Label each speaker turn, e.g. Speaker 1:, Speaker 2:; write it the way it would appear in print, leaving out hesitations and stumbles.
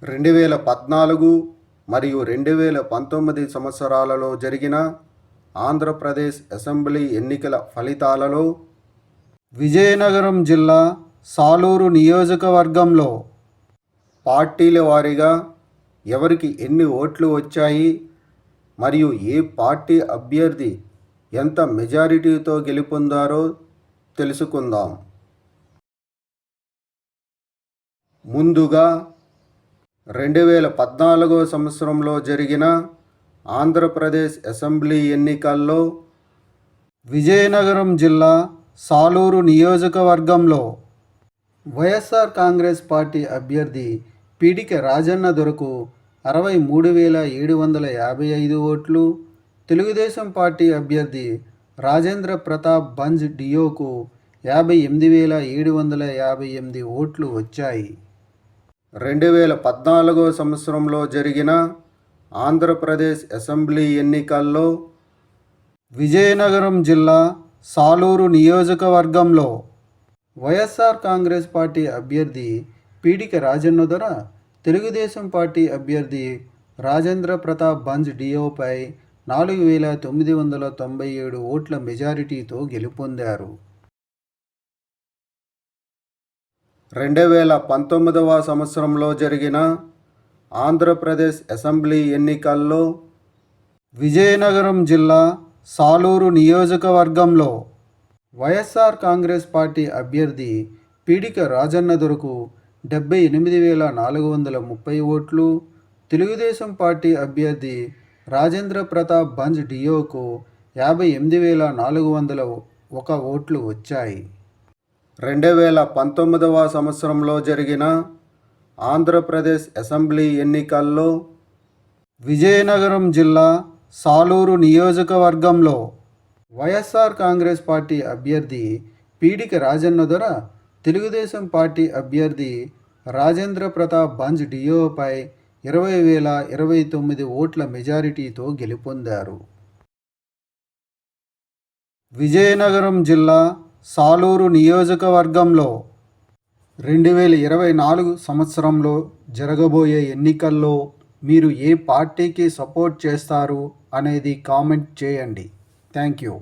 Speaker 1: 2014 మరియు 2019 సంవత్సరాలలో జరిగిన ఆంధ్రప్రదేశ్ అసెంబ్లీ ఎన్నికల ఫలితాలలో విజయనగరం జిల్లా సాలూరు నియోజకవర్గంలో పార్టీల వారీగా ఎవరికి ఎన్ని ఓట్లు వచ్చాయి మరియు ఏ పార్టీ అభ్యర్థి ఎంత మెజారిటీతో గెలుపొందారో తెలుసుకుందాం. ముందుగా 2014 సంవత్సరంలో జరిగిన ఆంధ్రప్రదేశ్ అసెంబ్లీ ఎన్నికల్లో విజయనగరం జిల్లా సాలూరు నియోజకవర్గంలో వైఎస్ఆర్ కాంగ్రెస్ పార్టీ అభ్యర్థి పీడిక రాజన్న దొరకు 63,755 ఓట్లు, తెలుగుదేశం పార్టీ అభ్యర్థి రాజేంద్ర ప్రతాప్ బంజ్ డియోకు 58,758 ఓట్లు వచ్చాయి. 2014 సంవత్సరంలో జరిగిన ఆంధ్రప్రదేశ్ అసెంబ్లీ ఎన్నికల్లో విజయనగరం జిల్లా సాలూరు నియోజకవర్గంలో వైఎస్ఆర్ కాంగ్రెస్ పార్టీ అభ్యర్థి పీడిక రాజన్న దొర తెలుగుదేశం పార్టీ అభ్యర్థి రాజేంద్ర ప్రతాప్ బంజ్ డియోపై 4,997 ఓట్ల మెజారిటీతో గెలుపొందారు. 2019 సంవత్సరంలో జరిగిన ఆంధ్రప్రదేశ్ అసెంబ్లీ ఎన్నికల్లో విజయనగరం జిల్లా సాలూరు నియోజకవర్గంలో వైఎస్ఆర్ కాంగ్రెస్ పార్టీ అభ్యర్థి పీడిక రాజన్న దొరకు 78,430 ఓట్లు, తెలుగుదేశం పార్టీ అభ్యర్థి రాజేంద్ర ప్రతాప్ బంజ్ డియోకు 58,401 ఓట్లు వచ్చాయి. 2019 సంవత్సరంలో జరిగిన ఆంధ్రప్రదేశ్ అసెంబ్లీ ఎన్నికల్లో విజయనగరం జిల్లా సాలూరు నియోజకవర్గంలో వైఎస్ఆర్ కాంగ్రెస్ పార్టీ అభ్యర్థి పీడిక రాజన్న దొర తెలుగుదేశం పార్టీ అభ్యర్థి రాజేంద్ర ప్రతాప్ బంజ్ డియోపై 20,029 ఓట్ల మెజారిటీతో గెలుపొందారు. విజయనగరం జిల్లా సాలూరు నియోజకవర్గంలో 2024 సంవత్సరంలో జరగబోయే ఎన్నికల్లో మీరు ఏ పార్టీకి సపోర్ట్ చేస్తారు అనేది కామెంట్ చేయండి. Thank you.